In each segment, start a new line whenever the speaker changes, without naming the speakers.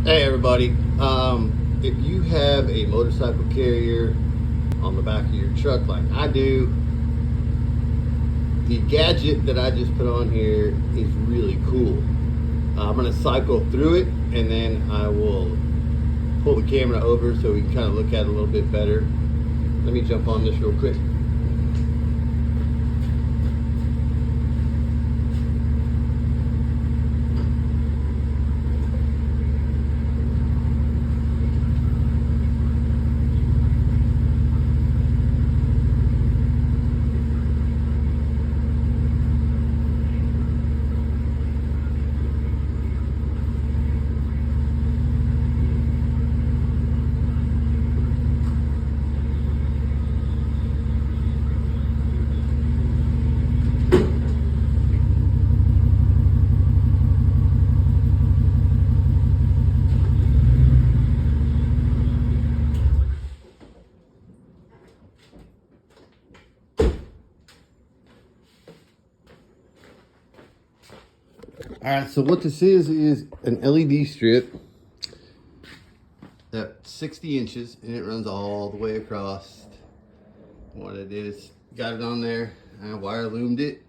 Hey everybody, if you have a motorcycle carrier on the back of your truck like I do, the gadget that I just put on here is really cool. I'm going to cycle through it and then I will pull the camera over so we can kind of look at it a little bit better. Let me jump on this real quick. All right, so what this is an LED strip that's 60 inches and it runs all the way across. What it is, got it on there, I wire loomed it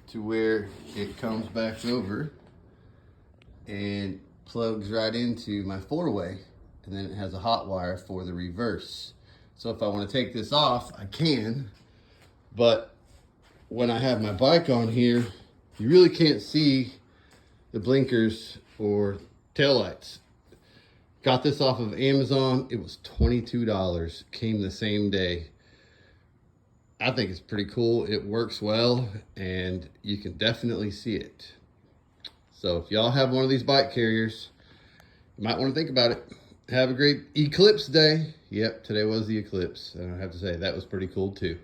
to where it comes back over and plugs right into my four-way, and then it has a hot wire for the reverse. So if I want to take this off, I can, but when I have my bike on here, you really can't see the blinkers or taillights. Got this off of Amazon. It was $22. Came the same day. I think it's pretty cool. It works well and you can definitely see it. So if y'all have one of these bike carriers, you might want to think about it. Have a great eclipse day. Yep, today was the eclipse. And I have to say that was pretty cool too.